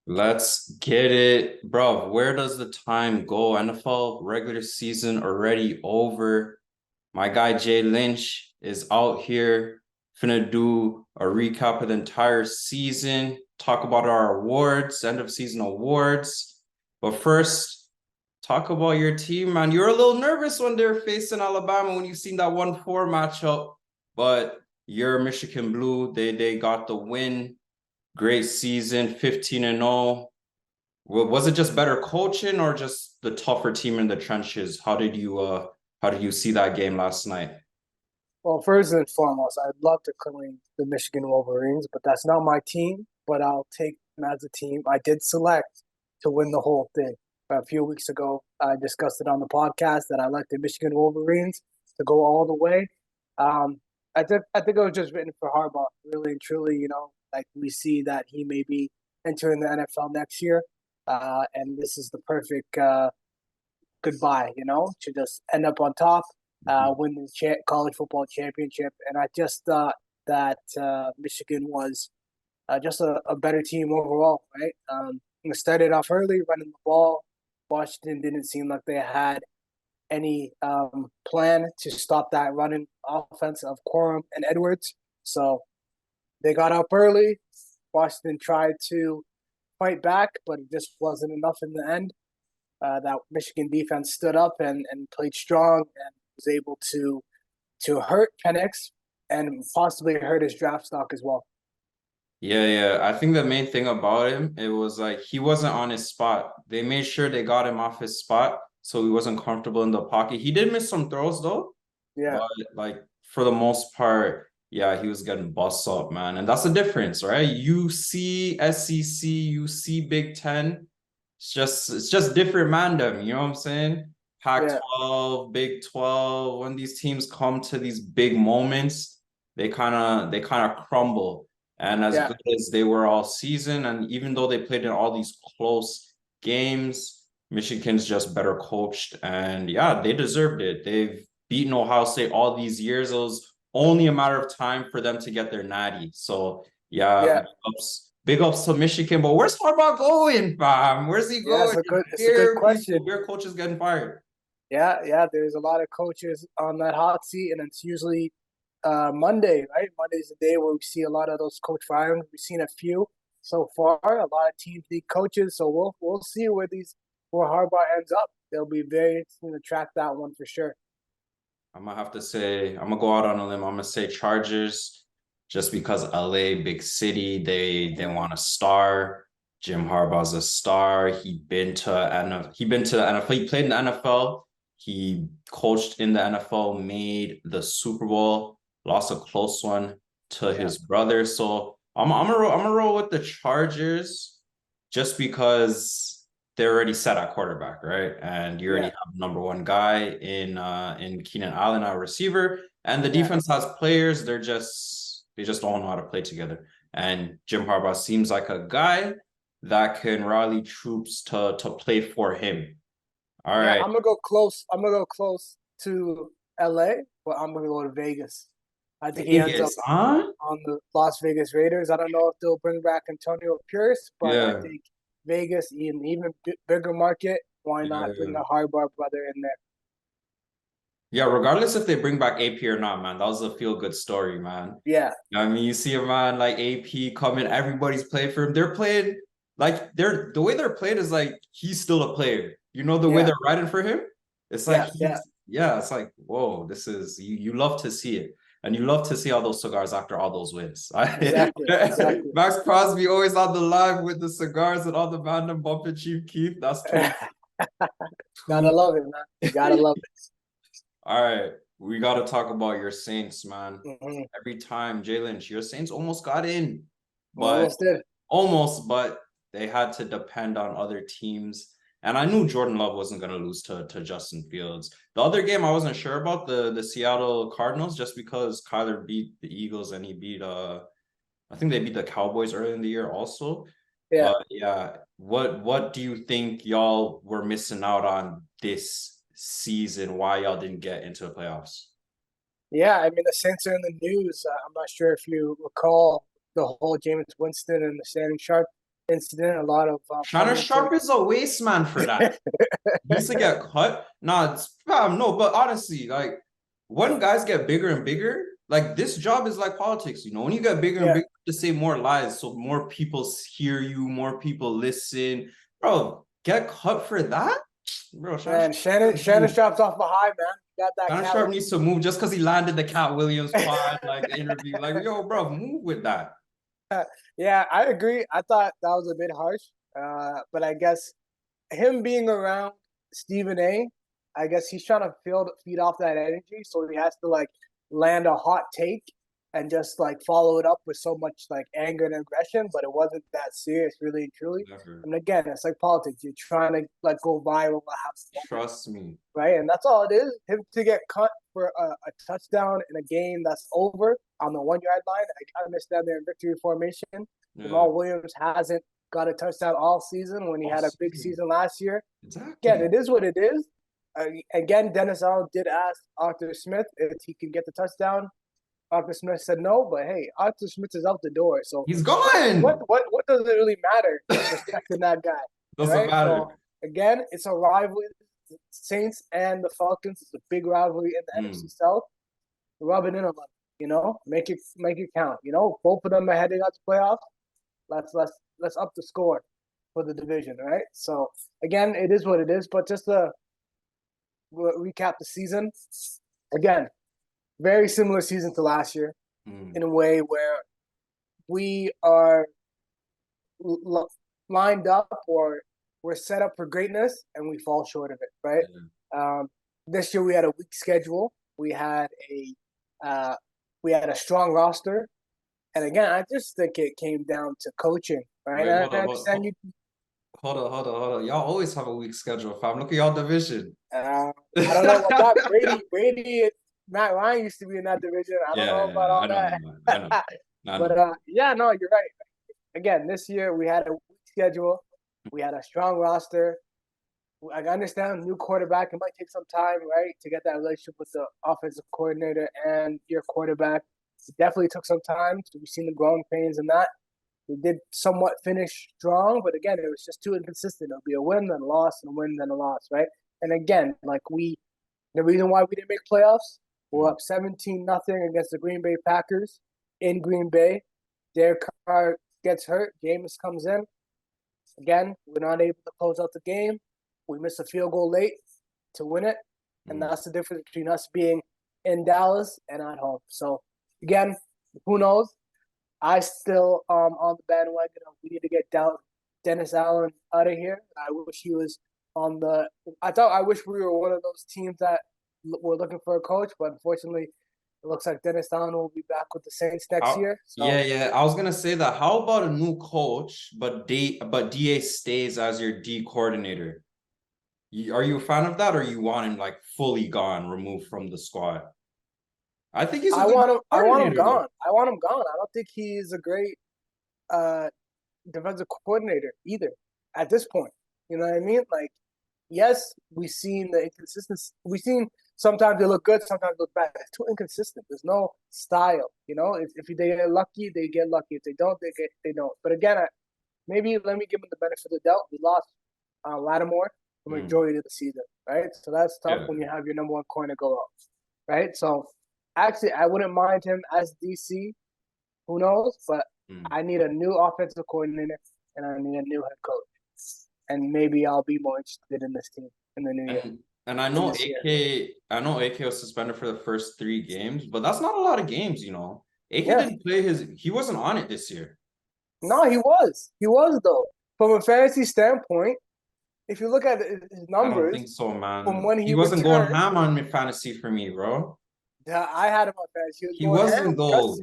Let's get it, bro. Where does the time go? NFL regular season already over. My guy Jay Lynch is out here finna do a recap of the entire season, talk about our awards, end of season awards. But first, talk about your team, man. You were a little nervous when they were facing Alabama when you seen that 1-4 matchup, but you're Michigan Blue. They got the win. Great season, 15 and 0. Was it just better coaching or just the tougher team in the trenches? How did you see that game last night? Well, first and foremost, I'd love to claim the Michigan Wolverines, but that's not my team. But I'll take them as a team. I did select to win the whole thing. A few weeks ago, I discussed it on the podcast that I like the Michigan Wolverines to go all the way. Um, I think it was just written for Harbaugh, really and truly. Like we see that he may be entering the NFL next year, and this is the perfect goodbye. To just end up on top, win the college football championship. And I just thought that Michigan was just a better team overall, right? We started off early, running the ball. Washington didn't seem like they had any plan to stop that running offense of Quorum and Edwards. So they got up early. Washington tried to fight back, but it just wasn't enough in the end. That Michigan defense stood up and played strong and was able to hurt Penix and possibly hurt his draft stock as well. Yeah. I think the main thing about him, it was like he wasn't on his spot. They made sure they got him off his spot so he wasn't comfortable in the pocket. He did miss some throws though, Yeah, but like for the most part, yeah, he was getting bust up, man. And that's the difference, right? You see SEC, you see Big Ten. It's just different mandem, you know what I'm saying? yeah, Pac-12, Big 12, when these teams come to these big moments, they kind of crumble. And as yeah, good as they were all season, and even though they played in all these close games, Michigan's just better coached. And yeah, they deserved it. They've beaten Ohio State all these years. It was only a matter of time for them to get their natty. So yeah, yeah, big ups to Michigan. But where's Harbaugh going, fam? Where's he yeah. going? It's a good Your coach is getting fired. Yeah, yeah. There's a lot of coaches on that hot seat, and it's usually Monday, right? Monday's the day where we see a lot of those coach firings. We've seen a few so far. A lot of teams need coaches, so we'll see where Harbaugh ends up. It'll be very interesting to track that one for sure. I'm gonna go out on a limb. I'm gonna say Chargers just because LA, big city, they want a star. Jim Harbaugh's a star. He been to the NFL. He played in the NFL. He coached in the NFL, made the Super Bowl, lost a close one to Yeah, his brother. So I'm gonna roll with the Chargers just because they're already set at quarterback, right? And you already yeah, have number one guy in Keenan Allen, our receiver, and the yeah, defense has players. They just don't know how to play together. And Jim Harbaugh seems like a guy that can rally troops to play for him. All yeah. right, I'm gonna go close. I'm gonna go close to LA, but I'm gonna go to Vegas. I think he ends up Vegas, huh? on the Las Vegas Raiders. I don't know if they'll bring back Antonio Pierce, but I Yeah, think Vegas, an even bigger market. Why not bring yeah, the Harbaugh brother in there? yeah. Regardless if they bring back AP or not, man, that was a feel good story, man. Yeah, You know what I mean, you see a man like AP coming, everybody's playing for him. They're playing like the way they're playing is like he's still a player. You know the way yeah, they're riding for him? It's like yeah, yeah. it's like, whoa, this is you love to see it. And you love to see all those cigars after all those wins. Exactly, exactly. Max Crosby always on the live with the cigars and all the random bumping Chief Keef. That's Gotta too. love it, man. You gotta love All right, we got to talk about your Saints, man. it. Every time, Jalen, your Saints almost got in, but Almost did. almost, but they had to depend on other teams. And I knew Jordan Love wasn't going to lose to Justin Fields. The other game I wasn't sure about the Seattle Cardinals just because Kyler beat the Eagles and he beat I think they beat the Cowboys earlier in the year also. Yeah, But yeah, what do you think y'all were missing out on this season? Why y'all didn't get into the playoffs? yeah. I mean, the Saints are in the news. I'm not sure if you recall the whole Jameis Winston and the Shannon Sharp. incident, a lot of Shannon Sharp is a waste man for that. He used to get cut. Nah, it's no, but honestly, like when guys get bigger and bigger, like this job is like politics, you know. When you get bigger and Yeah, bigger, to say more lies, so more people hear you, more people listen. Bro, get cut for that? Bro, man. Shannon Sharp's off a high, man. Got that Shannon cat. Sharp needs to move just because he landed the Cat Williams pod, like the interview. Like, yo, bro, move with that. Yeah, I agree. I thought that was a bit harsh. But I guess him being around Stephen A, I guess he's trying to feed off that energy, so he has to like land a hot take and just like follow it up with so much like anger and aggression, but it wasn't that serious, really and truly. Never. And again, it's like politics. You're trying to like go viral, Trust me. right? And that's all it is. Him to get cut for a touchdown in a game that's over on the 1 yard line. I understand they're in victory formation. Yeah. Jamal Williams hasn't got a touchdown all season when he had a big season last year. Exactly. Again, it is what it is. Again, Dennis Allen did ask Arthur Smith if he can get the touchdown. Arthur Smith said no, but hey, Arthur Smith is out the door. So he's gone. What does it really matter respecting that guy? Doesn't right? matter. So again, it's a rivalry. The Saints and the Falcons. It's a big rivalry in the NFC South. Rub it in a little, you know, make it count. You know, both of them are heading out to playoffs. Let's up the score for the division, right? So again, it is what it is. But just to recap the season, again, very similar season to last year in a way where we are lined up or we're set up for greatness and we fall short of it, right? This year we had a weak schedule. We had a strong roster, and again, I just think it came down to coaching, right? Wait, hold on. Y'all always have a weak schedule, fam. Look at y'all division. I don't know about that. Brady, Matt Ryan used to be in that division. I don't know about all that. I know. But yeah, no, you're right. Again, this year we had a weak schedule. We had a strong roster. I understand new quarterback. It might take some time, right, to get that relationship with the offensive coordinator and your quarterback. It definitely took some time. We've seen the growing pains in that. We did somewhat finish strong, but again, it was just too inconsistent. It'll be a win, then a loss, and a win, then a loss, right? And again, the reason why we didn't make playoffs, we're up 17-0 against the Green Bay Packers in Green Bay. Derek Carr gets hurt. Jameis comes in. Again, we're not able to close out the game. We missed a field goal late to win it. And that's the difference between us being in Dallas and at home. So, again, who knows? I still on the bandwagon. We need to get Dennis Allen out of here. I wish he was on the – I wish we were one of those teams that were looking for a coach. But unfortunately, it looks like Dennis Allen will be back with the Saints next year. So. Yeah. I was going to say that. How about a new coach, but DA stays as your D coordinator? Are you a fan of that, or you want him like fully gone, removed from the squad? I think I want him gone. I want him gone. I don't think he's a great defensive coordinator either at this point. You know what I mean? Like, yes, we've seen the inconsistency. We've seen sometimes they look good, sometimes they look bad. It's too inconsistent. There's no style. You know, if they get lucky, they get lucky. If they don't, they don't. But again, maybe let me give them the benefit of the doubt. We lost Lattimore the majority of the season, right? So that's tough when you have your number one corner go off, right? So actually, I wouldn't mind him as DC. Who knows? But I need a new offensive coordinator and I need a new head coach. And maybe I'll be more interested in this team in the new year. And I know AK was suspended for the first 3 games, but that's not a lot of games, you know. AK didn't play he wasn't on it this year. No, he was. He was though. From a fantasy standpoint, if you look at his numbers, I don't think so, man. From when he wasn't going ham on fantasy for me, bro. Yeah, I had him on fantasy. He wasn't though.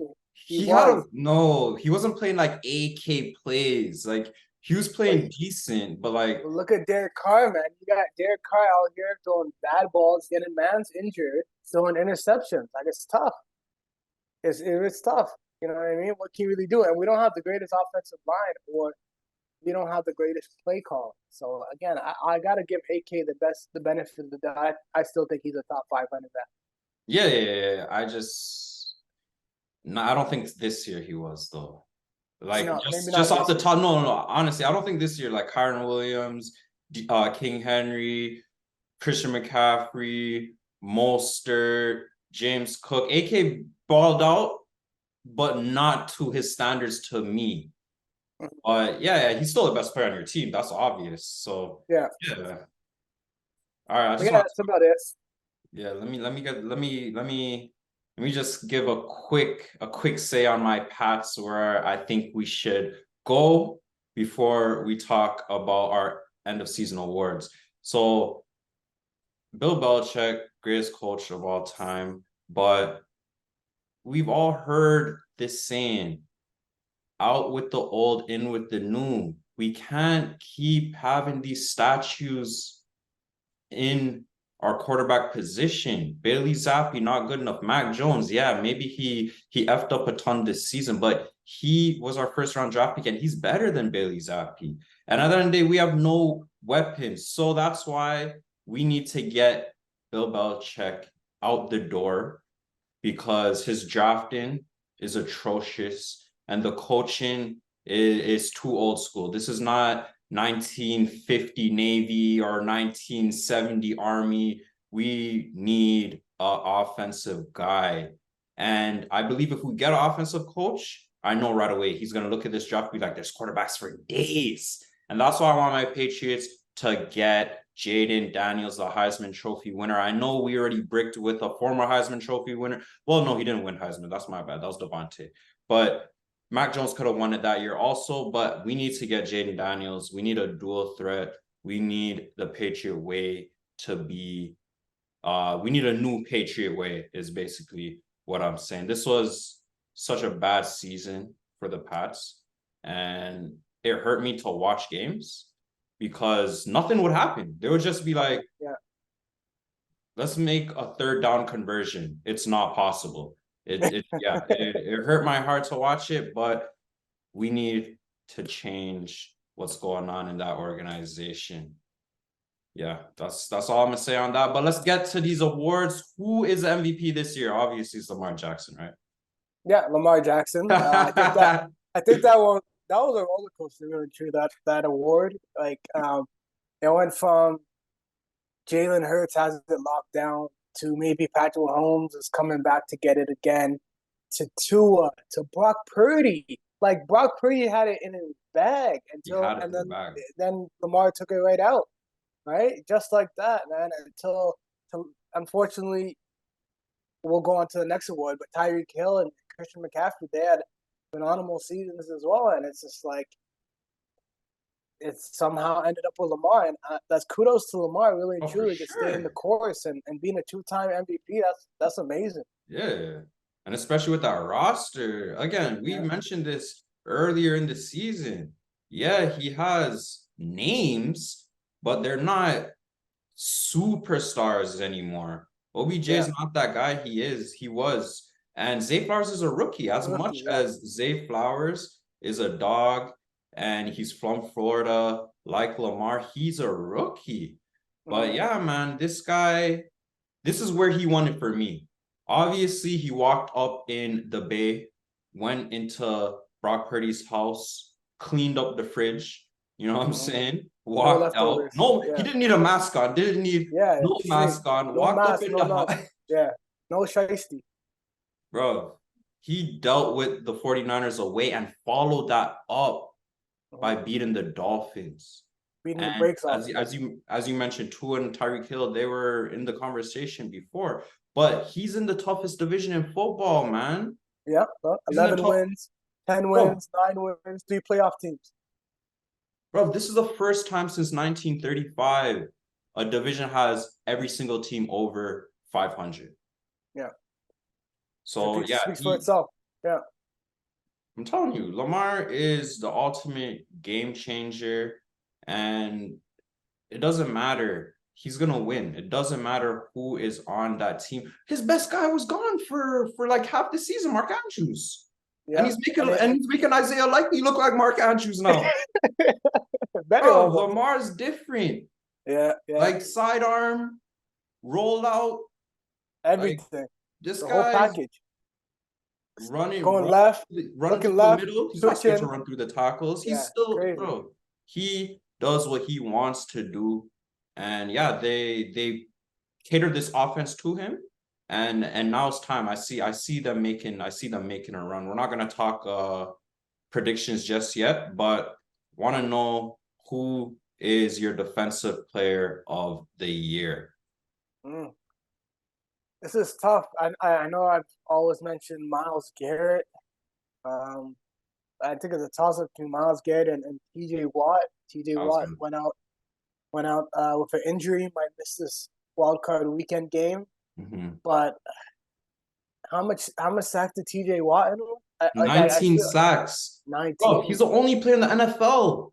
He wasn't playing like AK plays. Like he was playing decent, but like look at Derek Carr, man. You got Derek Carr out here throwing bad balls, getting man's injured, throwing interceptions. Like it's tough. It's tough. You know what I mean? What can you really do? And we don't have the greatest offensive line, or we don't have the greatest play call. So again, I gotta give AK the benefit of the doubt. I still think he's a top 5 running back. Yeah. I don't think this year he was though. Like No, maybe just not off this the year. top, no. Honestly, I don't think this year. Like Kyron Williams, King Henry, Christian McCaffrey, Mostert, James Cook. AK balled out, but not to his standards to me. But yeah, he's still the best player on your team. That's obvious. So Yeah. yeah. All right, I But just yeah, want that's about it. yeah, let me just give a quick say on my Pats where I think we should go before we talk about our end of season awards. So Bill Belichick, greatest coach of all time, but we've all heard this saying, out with the old, in with the new. We can't keep having these statues in our quarterback position. Bailey Zappi, not good enough. Mac Jones, yeah, maybe he effed up a ton this season, but he was our first round draft pick and he's better than Bailey Zappi. And at the end of the day, we have no weapons. So that's why we need to get Bill Belichick out the door because his drafting is atrocious and the coaching is too old school. This is not 1950 Navy or 1970 Army. We need an offensive guy. And I believe if we get an offensive coach, I know right away he's going to look at this draft and be like, there's quarterbacks for days. And that's why I want my Patriots to get Jaden Daniels, the Heisman Trophy winner. I know we already bricked with a former Heisman Trophy winner. Well, no, he didn't win Heisman. That's my bad. That was Devontae. But Mac Jones could have won it that year also, but we need to get Jaden Daniels. We need a dual threat. We need the Patriot way to be we need a new Patriot way is basically what I'm saying. This was such a bad season for the Pats and it hurt me to watch games because nothing would happen. They would just be like, Yeah. let's make a third down conversion. It's not possible. It hurt my heart to watch it, but we need to change what's going on in that organization. Yeah, that's all I'm gonna say on that. But let's get to these awards. Who is the MVP this year? Obviously, it's Lamar Jackson, right? Yeah, Lamar Jackson. I think that was a roller coaster, really true. That award. Like it went from Jalen Hurts has it locked down to maybe Patrick Mahomes is coming back to get it again to Tua to Brock Purdy. Like Brock Purdy had it in his bag He had it and in the bag. then Lamar took it right out, right? Just like that, man. Unfortunately, we'll go on to the next award. But Tyreek Hill and Christian McCaffrey, they had phenomenal seasons as well, and it's just like it's somehow ended up with Lamar, and that's kudos to Lamar, really and Oh, for truly, to stay in the sure. course and being a two-time MVP. That's amazing. Yeah. And especially with our roster. Again, we Yeah, mentioned this earlier in the season. Yeah, he has names, but they're not superstars anymore. OBJ yeah, is not that guy he was. And Zay Flowers is a rookie. As much rookie. Yeah, as Zay Flowers is a dog and he's from Florida, like Lamar, he's a rookie. But mm-hmm. yeah, man, this guy, this is where he won it for me. Obviously, he walked up in the Bay, went into Brock Purdy's house, cleaned up the fridge. You know what I'm Mm-hmm. saying? No Walked out. leftovers. No, he Yeah, didn't need a mask on. Didn't need yeah, no straight. mask on. No Walked up mask. in No the none. house. Yeah, no shiesty. Bro, he dealt with the 49ers away and followed that up by Mm-hmm. beating the Dolphins. Beating the And brakes off of them. as you mentioned, Tua and Tyreek Hill, they were in the conversation before, but he's in the toughest division in football, man. Yeah, He's in the 11 top, wins, 10 bro. wins, 9 wins, 3 playoff teams. Bro, this is the first time since 1935 a division has every single team over 500. Yeah, So yeah, speaks for itself. Yeah, I'm telling you, Lamar is the ultimate game changer, and it doesn't matter. He's gonna win. It doesn't matter who is on that team. His best guy was gone for like half the season, Mark Andrews. And yeah, he's making Isaiah Likely look like Mark Andrews now. better Bro, almost. Lamar's different. Yeah, yeah, Like sidearm, roll out. Like everything, this the whole guy's package. going run, left, run through looking the left, middle. He's not scared to switching. run through the tackles. He's Yeah, still, crazy. bro. He does what he wants to do, and yeah, they cater this offense to him, and now it's time. I see them making a run. We're not gonna talk predictions just yet, but want to know who is your defensive player of the year. Mm. This is tough. I know I've always mentioned Miles Garrett. Um, I think it's a toss up between Miles Garrett and TJ Watt. TJ I was Watt gonna, went out with an injury, might miss this wild card weekend game. mhm. But how much sacks did TJ Watt? I 19 feel sacks. Bro, 19. he's the only player in the NFL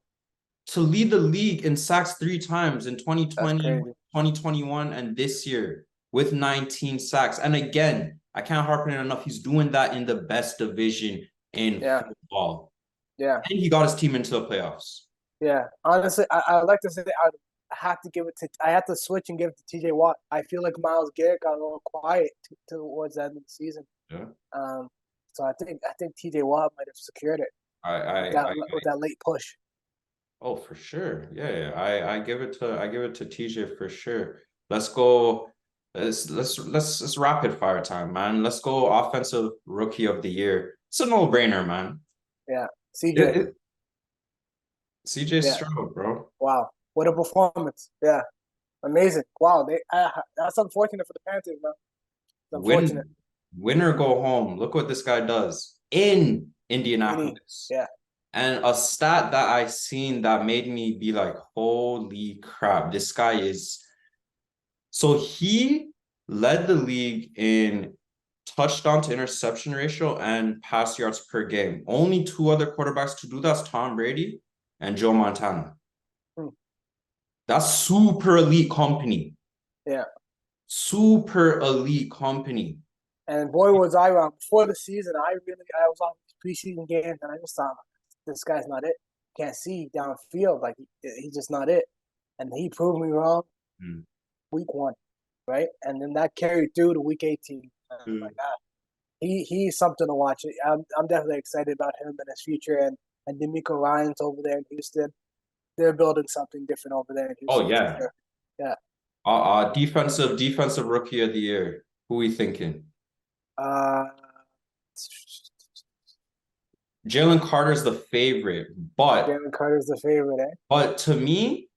to lead the league in sacks 3 times in That's 2020, crazy. 2021, and this year with 19 sacks. And again, I can't harp on it enough. He's doing that in the best division in Yeah, football. yeah, And he got his team into the playoffs. yeah. Honestly, I would like to say I have to switch and give it to TJ Watt. I feel like Miles Garrett got a little quiet towards the end of the season. Yeah. Um, so I think TJ Watt might have secured it I, with I, that I, with that late push. oh, for sure. Yeah. I give it to TJ for sure. Let's go. Let's rapid fire time, man. Let's go offensive rookie of the year. It's a no-brainer, man. Yeah, CJ. It, it, CJ Yeah, Stroud, bro. wow, what a performance. Yeah, amazing. Wow, that's unfortunate for the Panthers, man. It's unfortunate. Win, win or go home. Look what this guy does in Any, Indianapolis. yeah. And a stat that I seen that made me be like, holy crap, this guy is. So he led the league in touchdown to interception ratio and pass yards per game. Only two other quarterbacks to do that's Tom Brady and Joe Montana. Hmm. That's super elite company. Yeah. Super elite company. And boy, was I wrong. Before the season, I was on preseason games, and I just thought, this guy's not it. Can't see downfield, like he's just not it. And he proved me wrong Mm. week 1, right? And then that carried through to week 18. And I'm like, Mm. he's something to watch. I'm definitely excited about him and his future. And D'Amico Ryan's over there in Houston. They're building something different over there in Oh Houston for yeah. sure. Yeah. Defensive rookie of the year. Who we thinking? Uh, Jalen Carter's the favorite, but Jalen Carter's the favorite, eh? but to me,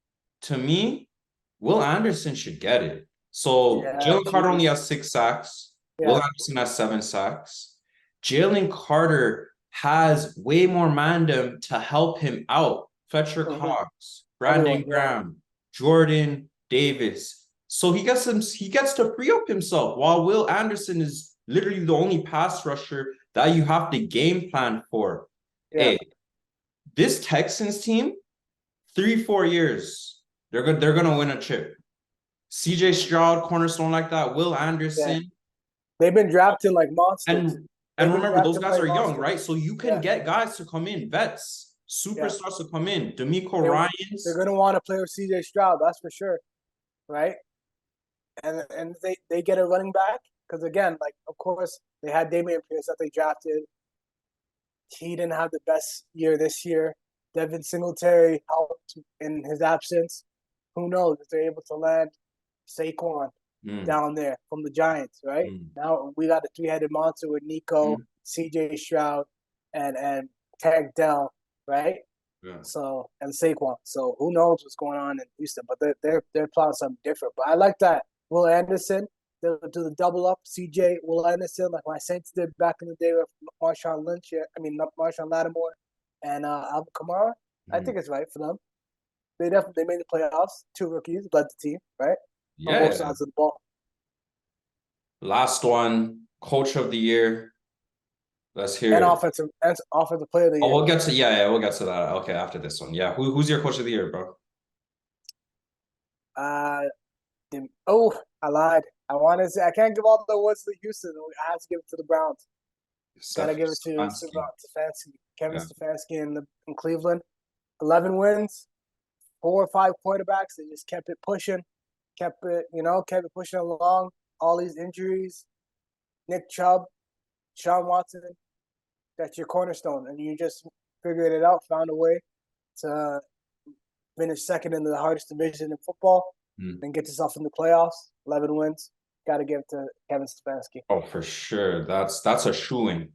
Will Anderson should get it. So Yeah, Jalen Carter only has 6 sacks. Will yeah. Anderson has 7 sacks. Jalen Carter has way more mandem to help him out. Fletcher Mm-hmm. Cox, Everyone, Brandon yeah. Graham, Jordan Davis. So he gets to free up himself while Will Anderson is literally the only pass rusher that you have to game plan for. Yeah. Hey, this Texans team, 3, 4 years, they're gonna win a chip. CJ Stroud, cornerstone like that, Will Yeah. Anderson, They've been drafting like monsters. and They've been remember those drafting guys like are young, monsters. right? So you can Yeah. get guys to come in, vets, Yeah. superstars to come in. D'Amico They they're Ryans, gonna want to play with CJ Stroud, that's for sure. Right? And they get a running back. Because again, like of course they had Damian Pierce that they drafted. He didn't have the best year this year. Devin Singletary helped in his absence. Who knows if they're able to land Saquon mm, down there from the Giants, right? mm, Now we got a three-headed monster with Nico, mm, CJ Stroud, and Tank Dell, right? yeah. So and Saquon. So who knows what's going on in Houston? But they're plotting something different. But I like that Will Anderson. They'll do the double up. CJ Will Anderson, like my Saints did back in the day with Marshawn Lynch. I mean, not Marshawn Lattimore and Alvin Kamara. I Mm. think it's right for them. They made the playoffs. 2 rookies led the team, right? On both Yeah. sides of the ball. Last one, coach of the year. Let's hear And it. offensive player of the Oh, year. we'll get to that. Okay, after this one. Yeah. Who's your coach of the year, bro? Uh, I lied. I want to say I can't give all the awards to Houston. I have to give it to the Browns. Got to give it to Stefanski. Stefanski, Kevin Yeah. Stefanski in Cleveland. 11 wins, 4 or 5 quarterbacks. They just kept it pushing, kept it pushing along. All these injuries. Nick Chubb, Sean Watson, that's your cornerstone, and you just figured it out, found a way to finish second in the hardest division in football, and get yourself in the playoffs. 11 wins. Got to give it to Kevin Stefanski. Oh, for sure. That's a shoo-in.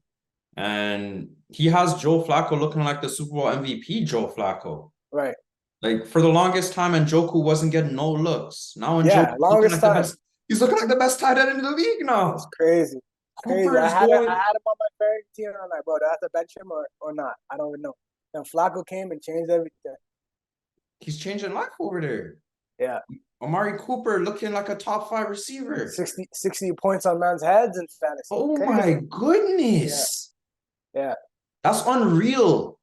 And he has Joe Flacco looking like the Super Bowl MVP, Joe Flacco. Right. Like for the longest time, and Njoku wasn't getting no looks. Now Yeah, Njoku's looking longest like the time. best. He's looking like the best tight end in the league It's now. crazy. Crazy. Cooper I is had going. him on my fantasy team, and I'm like, bro, do I have to bench him or not? I don't even know. And Flacco came and changed everything. He's changing life over there. Yeah. Amari Cooper looking like a top 5 receiver. 60 points on man's heads in fantasy. Oh Crazy. my goodness. Yeah. That's unreal.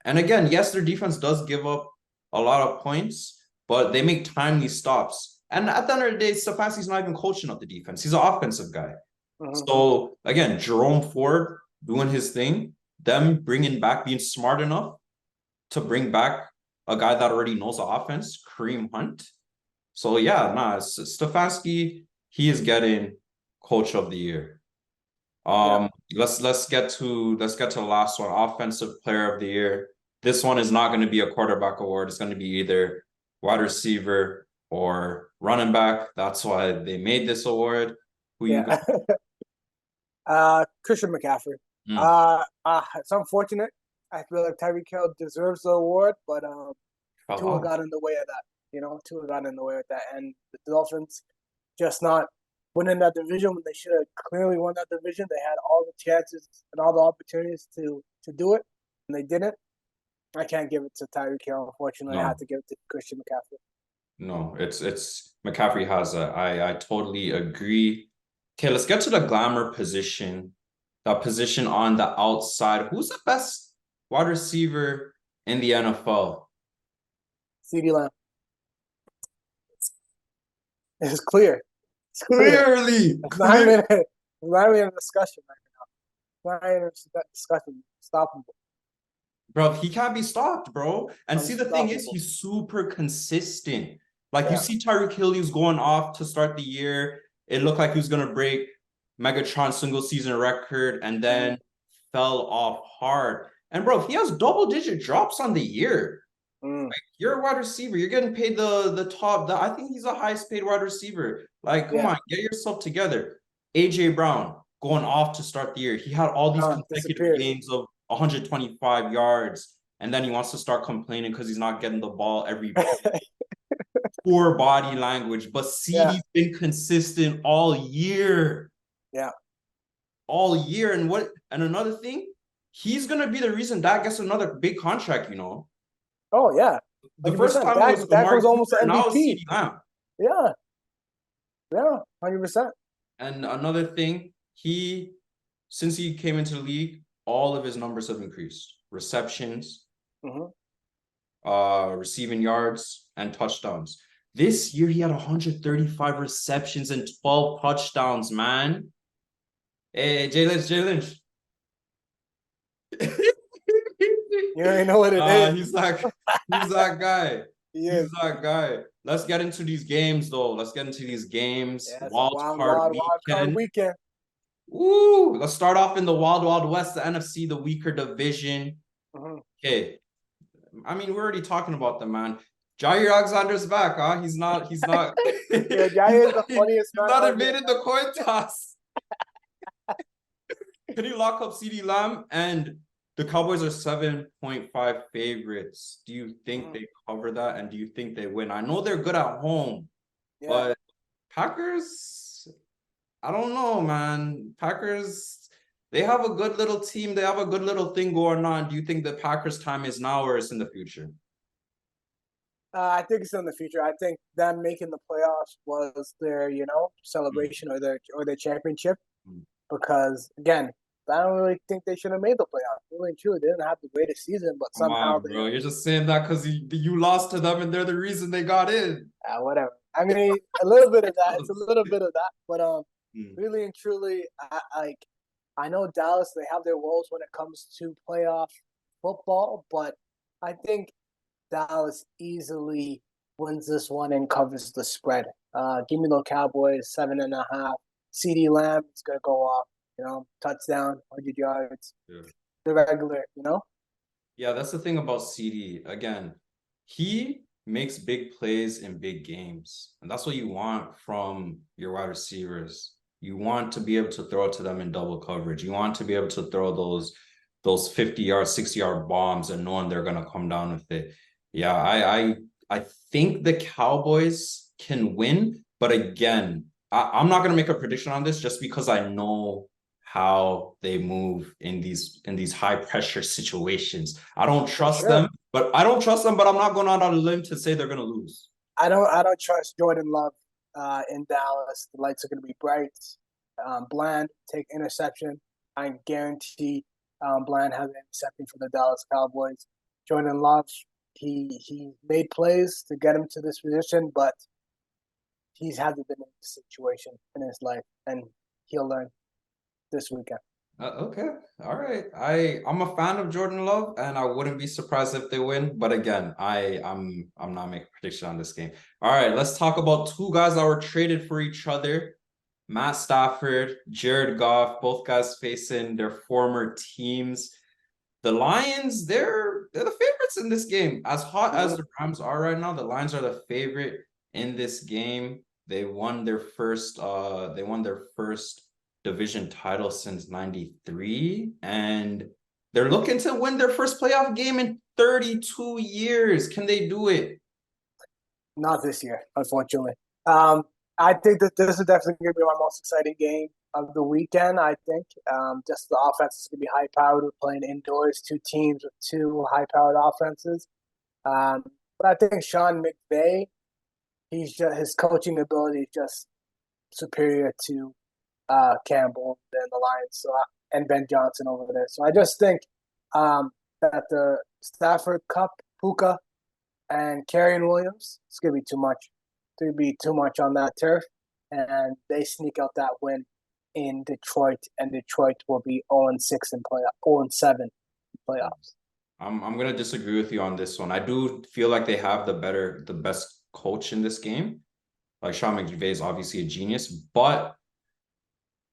And again, yes, their defense does give up a lot of points, but they make timely stops. And at the end of the day, Stefanski's not even coaching up the defense. He's an offensive guy. So again, Jerome Ford doing his thing, them bringing back, being smart enough to bring back a guy that already knows the offense, Kareem Hunt. So yeah, Stefanski, he is getting coach of the year. Let's get to the last one, offensive player of the year. This one is not going to be a quarterback award. It's going to be either wide receiver or running back. That's why they made this award. Who you got? Christian McCaffrey. Mm. It's unfortunate. I feel like Tyreek Hill deserves the award, but Tua got in the way of that. Tua got in the way of that, and the Dolphins just not winning that division when they should have clearly won that division. They had all the chances and all the opportunities to do it, and they didn't. I can't give it to Tyreek Hill. Unfortunately, I have to give it to Christian McCaffrey. No, it's McCaffrey has a. I totally agree. Okay, let's get to the glamour position. That position on the outside. Who's the best wide receiver in the NFL? CeeDee Lamb. It's clear. It's clear. Clearly, It's not even a discussion right now. It's not even a discussion. Stop him. Bro, he can't be stopped, bro. And see, the thing is, he's super consistent. Like you see Tyreek Hill, he was going off to start the year. It looked like he was gonna break Megatron's single season record and then fell off hard. And bro, he has double-digit drops on the year. Like you're a wide receiver, you're getting paid the top. I think he's the highest paid wide receiver. Like, come on, get yourself together. AJ Brown going off to start the year. He had all these consecutive games of 125 yards, and then he wants to start complaining because he's not getting the ball every poor body language. But CD's been consistent all year. Yeah. All year. And another thing, he's gonna be the reason Dak gets another big contract, Oh yeah. 100%. The first time Dak was almost an MVP. MVP. Yeah. Yeah, 100%. And another thing, since he came into the league, all of his numbers have increased. Receptions, receiving yards, and touchdowns. This year, he had 135 receptions and 12 touchdowns, man. Hey, Jay Lynch. You already know what it is. He's that guy. He's that guy. Let's get into these games, though. Let's get into these games. Wild card weekend. Woo! Let's start off in the Wild West, the NFC, the weaker division. Okay. I mean, we're already talking about them, man. Jayo Alexander's back, huh? He's not. Yeah, Jayo is the funniest man. He's not invaded the coin toss. Can you lock up CeeDee Lamb? And the Cowboys are 7.5 favorites. Do you think they cover that? And do you think they win? I know they're good at home, but Packers, I don't know, man. Packers, they have a good little team. They have a good little thing going on. Do you think the Packers' time is now or is in the future? I think it's in the future. I think them making the playoffs was their, celebration or their championship. Because again, I don't really think they should have made the playoffs. Really and truly, they didn't have the greatest season, but somehow bro, you're just saying that because you lost to them and they're the reason they got in. Whatever. I mean, a little bit of that. It's a little bit of that, but really and truly, I know Dallas. They have their woes when it comes to playoff football, but I think Dallas easily wins this one and covers the spread. Give me the Cowboys 7.5. CeeDee Lamb is gonna go off touchdown, 100 yards, Yeah. the regular. Yeah, that's the thing about CD. Again, he makes big plays in big games. And that's what you want from your wide receivers. You want to be able to throw it to them in double coverage. You want to be able to throw those 50-yard, 60-yard bombs and knowing they're gonna come down with it. Yeah, I think the Cowboys can win, but again, I'm not gonna make a prediction on this just because I know how they move in these high pressure situations. I don't For trust sure. them, but I'm not going out on a limb to say they're gonna lose. I don't trust Jordan Love in Dallas. The lights are going to be bright. Bland take interception. I guarantee Bland has an interception for the Dallas Cowboys. Jordan Love, he made plays to get him to this position, but he hasn't been in this situation in his life, and he'll learn this weekend. Okay. All right. I'm a fan of Jordan Love and I wouldn't be surprised if they win, but again, I'm not making a prediction on this game. All right, let's talk about two guys that were traded for each other. Matt Stafford, Jared Goff, both guys facing their former teams. The Lions, they're the favorites in this game. As hot as the Rams are right now, the Lions are the favorite in this game. They won their first division title since 93 and they're looking to win their first playoff game in 32 years. Can they do it? Not this year, unfortunately. Um, I think that this is definitely going to be my most exciting game of the weekend. I think just the offense is going to be high powered. We're playing indoors, two teams with two high powered offenses. Um, but I think Sean McVay, his coaching ability is just superior to Campbell and the Lions, and Ben Johnson over there. So I just think that the Stafford Cup, Puka, and Carrion Williams, it's gonna be too much. It's gonna be too much on that turf, and they sneak out that win in Detroit, and Detroit will be 0-6 in playoff, 0-7 in playoffs. I'm gonna disagree with you on this one. I do feel like they have the best coach in this game. Like Sean McVay is obviously a genius, but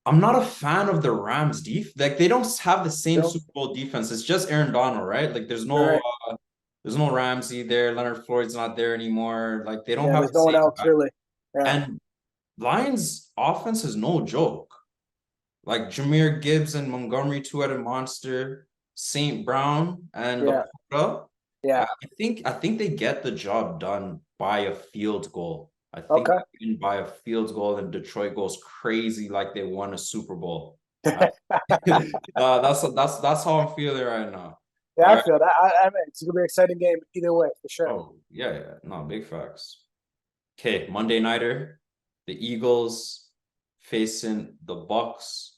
I'm not a fan of the Rams Like they don't have the same So, Super Bowl defense. It's just Aaron Donald, right? Like right. there's no Ramsey there. Leonard Floyd's not there anymore. Like they don't Yeah, have there's the no one same else guy. really. Yeah. And Lions offense is no joke. Like Jameer Gibbs and Montgomery two-headed monster, St. Brown and Yeah. Laporta. Yeah. I think they get the job done by a field goal. I think Okay. they win by a field goal and Detroit goes crazy like they won a Super Bowl. Uh, that's how I'm feeling right now. Yeah, All I right. feel that. I mean, it's gonna be an exciting game either way for sure. Oh, yeah, yeah. No, big facts. Okay, Monday nighter, the Eagles facing the Bucks.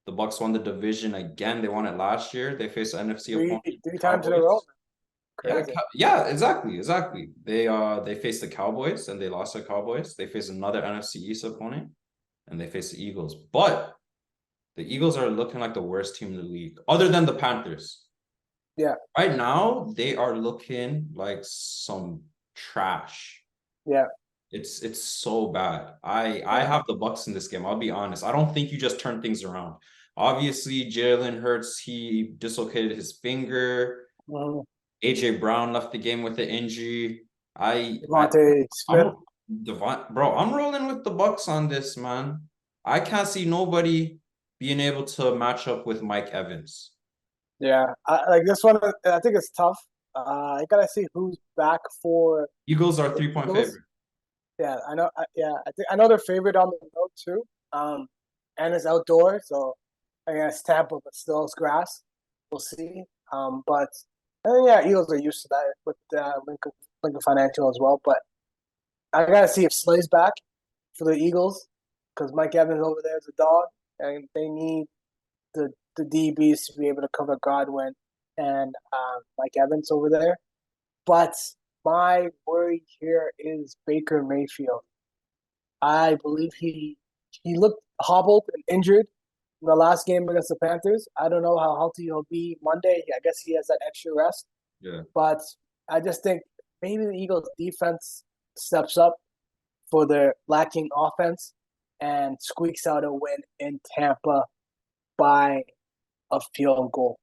The Bucks won the division again. They won it last year. They faced the NFC Three opponent, three times in a row. Cowboys. Yeah, Crazy. yeah, exactly. They faced the Cowboys and they lost the Cowboys. They faced another NFC East opponent and they faced the Eagles. But the Eagles are looking like the worst team in the league, other than the Panthers. Yeah. Right now, they are looking like some trash. Yeah. It's so bad. I Yeah. have the Bucks in this game. I'll be honest. I don't think you just turn things around. Obviously, Jalen Hurts, he dislocated his finger. Mhm. AJ Brown left the game with an injury. I Devontae Smith. I'm bro, I'm rolling with the Bucks on this, man. I can't see nobody being able to match up with Mike Evans. Yeah, like this one. I think it's tough. I gotta see who's back for Eagles are the 3-point Eagles. favorite. Yeah, I know. Yeah, I know they're favored on the road too. And it's outdoor, so I guess Tampa, but still it's grass. We'll see. But yeah, Eagles are used to that with Lincoln Financial as well. But I gotta see if Slay's back for the Eagles because Mike Evans over there is a dog, and they need the DBs to be able to cover Godwin and Mike Evans over there. But my worry here is Baker Mayfield. I believe he looked hobbled and injured in the last game against the Panthers. I don't know how healthy he'll be Monday. I guess he has that extra rest. Yeah. But I just think maybe the Eagles defense steps up for their lacking offense and squeaks out a win in Tampa by a field goal.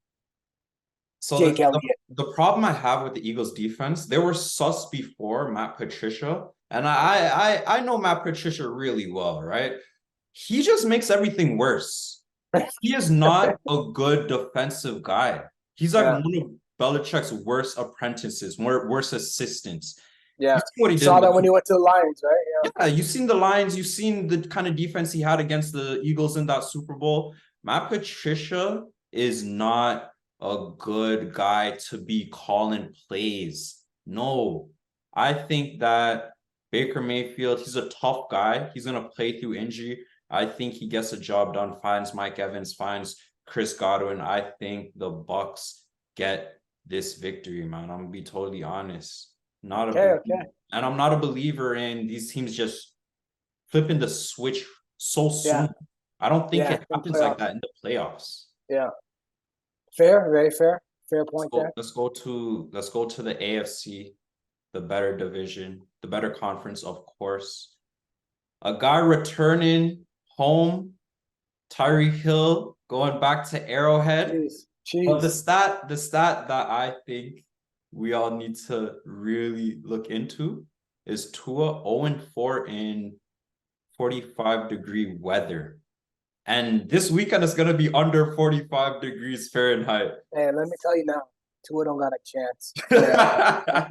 So Jake Elliott. the problem I have with the Eagles defense, they were sus before Matt Patricia, and I know Matt Patricia really well, right? He just makes everything worse. He is not a good defensive guy. He's like Yeah, one of Belichick's worst apprentices, worst assistants. You yeah. see what he You did in saw that when the he went to the Lions, right? Yeah. yeah, you've seen the Lions, you've seen the kind of defense he had against the Eagles in that Super Bowl. Matt Patricia is not a good guy to be calling plays. No, I think that Baker Mayfield, he's a tough guy. He's going to play through injury. I think he gets the job done, finds Mike Evans, finds Chris Godwin. I think the Bucks get this victory, man. I'm gonna be totally honest. Not a Okay, okay. and I'm not a believer in these teams just flipping the switch so Yeah, soon. I don't think yeah. it In the happens like playoffs. that in the playoffs. Yeah. Fair, very fair. Fair point there. Let's go to the AFC, the better division, the better conference, of course. A guy returning home, Tyreek Hill going back to Arrowhead. Jeez. But Jeez. the stat that I think we all need to really look into is Tua 0-4 in 45-degree weather. And this weekend is going to be under 45 degrees Fahrenheit. Hey, let me tell you now, Tua don't got a chance. Yeah.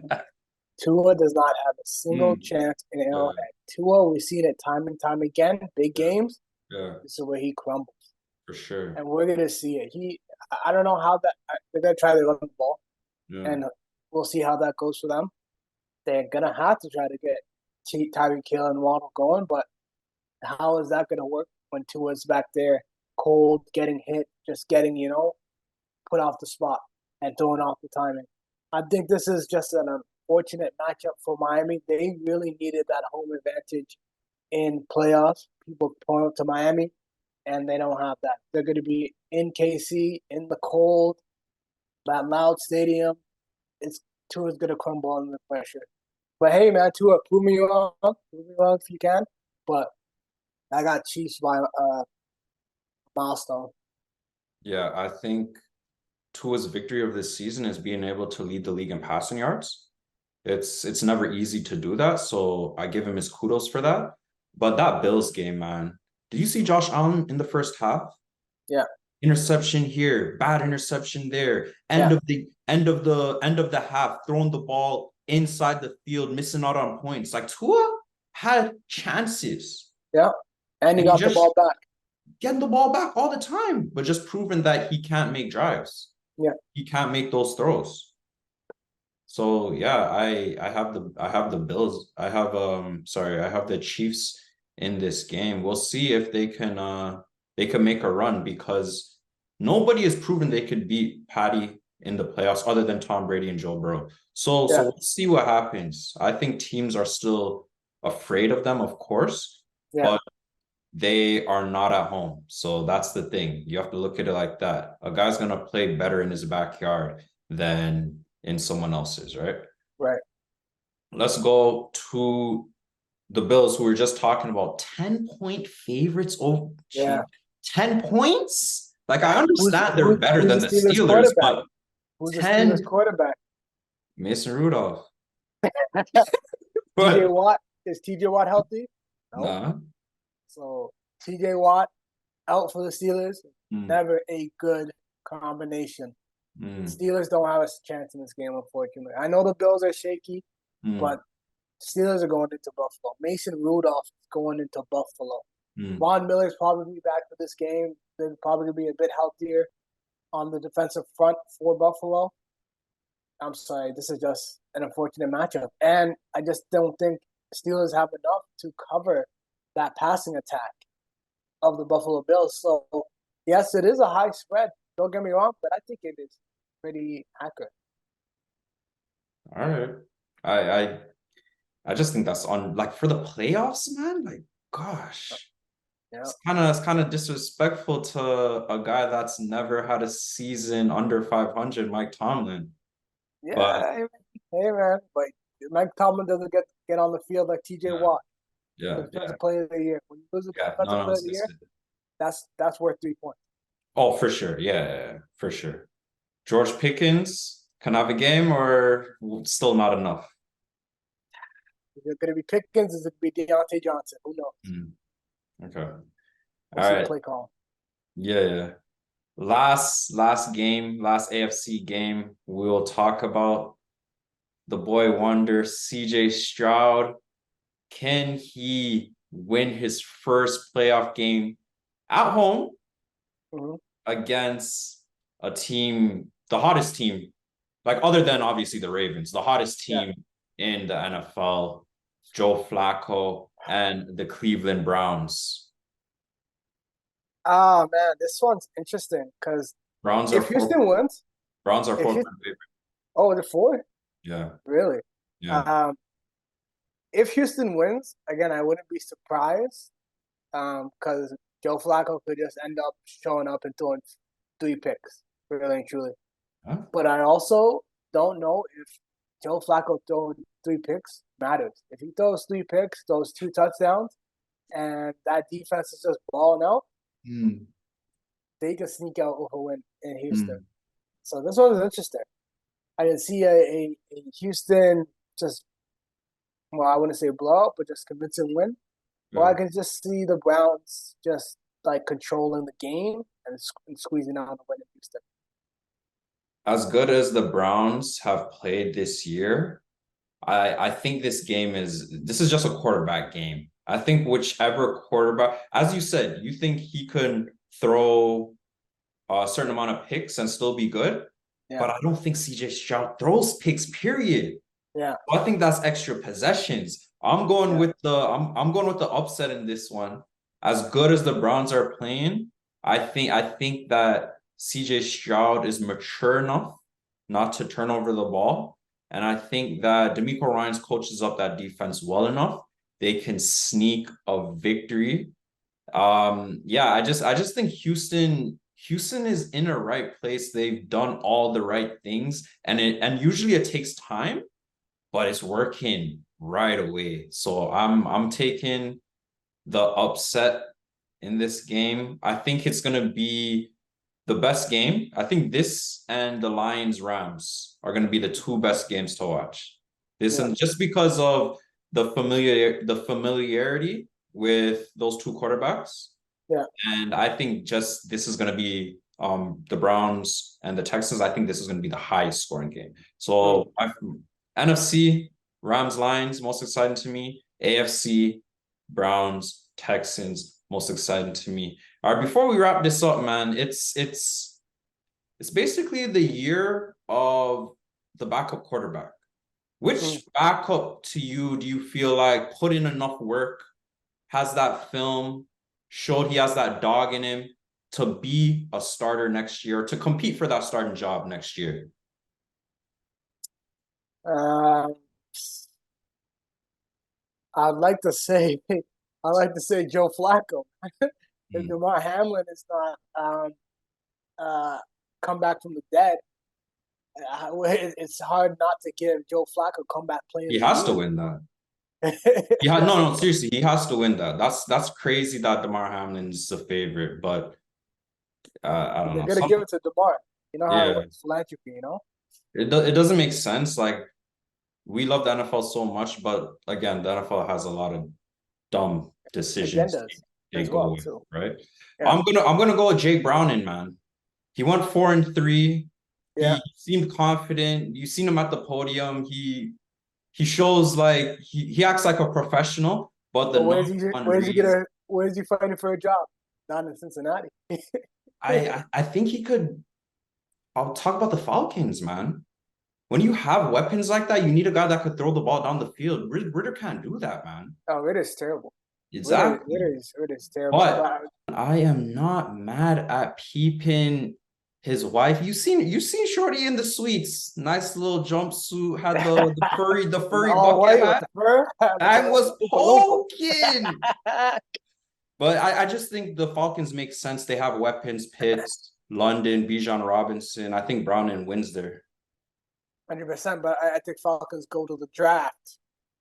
Tua does not have a single Mm, chance in yeah, Arrowhead. Tua, we've seen it time and time again. Big yeah, games, yeah, this is where he crumbles, for sure. and we're gonna see it. I don't know how that they're gonna try to run the ball, Yeah, and we'll see how that goes for them. They're gonna have to try to get Tyreek Hill and Waddle going, but how is that gonna work when Tua's back there, cold, getting hit, just getting put off the spot and throwing off the timing? I think this is just an unfortunate matchup for Miami. They really needed that home advantage in playoffs. People point out to Miami, and they don't have that. They're going to be in KC in the cold, that loud stadium. It's Tua's going to crumble under the pressure. But hey, man, Tua, prove me wrong if you can. But I got Chiefs by milestone. yeah, I think Tua's victory of this season is being able to lead the league in passing yards. It's never easy to do that, so I give him his kudos for that. But that Bills game, man, did you see Josh Allen in the first half? Yeah, Interception here, bad interception there. yeah, End of the half, throwing the ball inside the field, missing out on points. Like Tua had chances, yeah. And he and he got the just ball back. getting the ball back all the time, but just proving that he can't make drives. Yeah, He can't make those throws. So yeah, I have the Bills. I have the Chiefs in this game. We'll see if they can make a run because nobody has proven they could beat Patty in the playoffs other than Tom Brady and Joe Burrow. So yeah, we'll see what happens. I think teams are still afraid of them, of course, yeah. but they are not at home. So that's the thing. You have to look at it like that. A guy's gonna play better in his backyard than in someone else's, right? Right. Let's go to the Bills, who we were just talking about. 10-point favorites. Oh, Yeah. gee. 10 points? Like, I understand they're better Who's than the the Steelers Steelers, quarterback? but Who's the Steelers 10 quarterback? Mason Rudolph. TJ But Watt. Is TJ Watt healthy? No. nah. So TJ Watt out for the Steelers. Mm, Never a good combination. The mm, Steelers don't have a chance in this game, unfortunately. I know the Bills are shaky, mm, but Steelers are going into Buffalo. Mason Rudolph is going into Buffalo. mm. Von Miller's probably back for this game. They're probably going to be a bit healthier on the defensive front for Buffalo. I'm sorry, this is just an unfortunate matchup. And I just don't think Steelers have enough to cover that passing attack of the Buffalo Bills. So, yes, it is a high spread. Don't get me wrong, but I think it is pretty accurate. All right. I I I just think that's on like for the playoffs, man. Like, gosh. Yeah. It's kind of disrespectful to a guy that's never had a season under 500, Mike Tomlin. But Yeah, hey man, but Mike Tomlin doesn't get on the field like TJ yeah, Watt, yeah, yeah, defensive player of the year. When you lose the yeah. defensive No, player of the year, that's worth 3 points. Oh, for sure. Yeah, for sure. George Pickens can have a game or still not enough? Is it going to be Pickens? Is it going to be Deontay Johnson? Who knows? Mm, okay. We'll All see the right. play call. Yeah, yeah. Last game, last AFC game, we will talk about the boy wonder, CJ Stroud. Can he win his first playoff game at home Mm-hmm. against a team, the hottest team, like other than obviously the Ravens, the hottest Yeah. team in the NFL, Joe Flacco and the Cleveland Browns? Ah, man, this one's interesting because Browns are if four. Houston wins, Browns are if 4 point favorite. the four, Yeah, really? yeah, Um, if Houston wins, again, I wouldn't be surprised. Because Joe Flacco could just end up showing up and throwing 3 picks, really and truly. huh? But I also don't know if Joe Flacco throwing 3 picks matters. If he throws 3 picks, those 2 touchdowns, and that defense is just balling out, Mm, they can sneak out with a win in Houston. mm, So this one is interesting. I didn't see a Houston just, well, I wouldn't say blowout, but just convincing win. Or I yeah. can just see the Browns just like controlling the game and squeezing out the win in Houston. As good as the Browns have played this year, I think this is just a quarterback game. I think whichever quarterback, as you said, you think he could throw a certain amount of picks and still be good, Yeah, but I don't think CJ Stroud throws picks, period. yeah, I think that's extra possessions. I'm going yeah. with I'm going with the upset in this one. As good as the Browns are playing, I think that CJ Stroud is mature enough not to turn over the ball. And I think that D'Amico Ryans coaches up that defense well enough. They can sneak a victory. Yeah, I just think Houston is in a right place. They've done all the right things, and usually it takes time, but it's working right away. So I'm taking the upset in this game. I think it's gonna be the best game. I think this and the Lions Rams are gonna be the two best games to watch. This Yeah, and just because of the familiarity with those two quarterbacks. yeah. And I think just this is gonna be the Browns and the Texans. I think this is gonna be the highest scoring game. Mm. So NFC, Rams, Lions, most exciting to me. AFC, Browns, Texans, most exciting to me. All right, before we wrap this up, man, it's basically the year of the backup quarterback. Mm. Which backup to you do you feel like put in enough work, has that film, showed he has that dog in him to be a starter next year, to compete for that starting job next year? Um, I'd like to say, I'd like to say Joe Flacco. If Mm. DeMar Hamlin is not uh, come back from the dead, it's hard not to give Joe Flacco comeback player He of the has to year. win that. Yeah, no, no, seriously, he has to win that. That's crazy that DeMar Hamlin's the favorite, but I don't They're know. gonna give it to DeMar. You know how it Yeah, works, philanthropy. You know, it doesn't make sense. Like we love the NFL so much, but again, the NFL has a lot of dumb decisions agendas they as go well with, too. right? Yeah, I'm gonna go with Jake Browning, man. He went 4-3. yeah. He seemed confident. You seen him at the podium. He shows like he acts like a professional, but the But number one reason where's he fighting for a job? Not in Cincinnati. I think he could. I'll talk about the Falcons, man. When you have weapons like that, you need a guy that could throw the ball down the field. Ritter can't do that, man. Oh, Ritter's terrible. Exactly. Ritter's terrible. But But I am not mad at peeping his wife. You seen Shorty in the suites. Nice little jumpsuit, had the furry all bucket white with the hat. fur, That was Oompa poking. Loompa. But I just think the Falcons make sense. They have weapons, Pitts, London, Bijan Robinson. I think Browning wins there. 100%. But I think Falcons go to the draft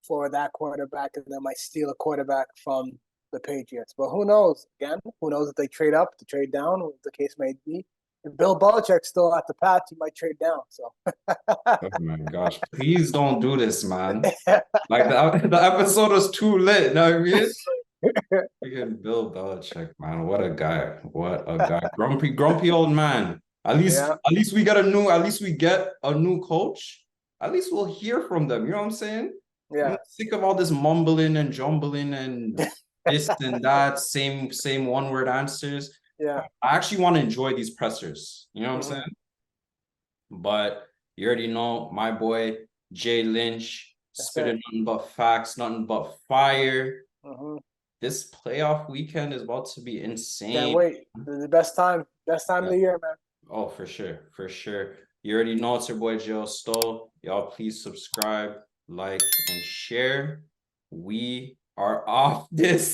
for that quarterback, and they might steal a quarterback from the Patriots. But who knows? Again, who knows if they trade up, to trade down, what the case may be. If Bill Belichick's still at the Pats, he might trade down. So, Oh my gosh, please don't do this, man. Like the episode was too lit, you know what I mean? Freaking Bill Belichick, man. What a guy. What a guy. Grumpy old man. yeah, At least we get a new coach. At least we'll hear from them. You know what I'm saying? I'm yeah, sick of all this mumbling and jumbling and this and that, same one-word answers. yeah. I actually want to enjoy these pressers. You know what I'm Mm-hmm. saying? But you already know my boy Jay Lynch That's it. spitting nothing but facts, nothing but fire. Mm-hmm. This playoff weekend is about to be Can't insane. wait. The best time of Yeah. the year, man. Oh, for sure. You already know it's your boy Jayo Stoll. Y'all please subscribe, like, and share. We are off this.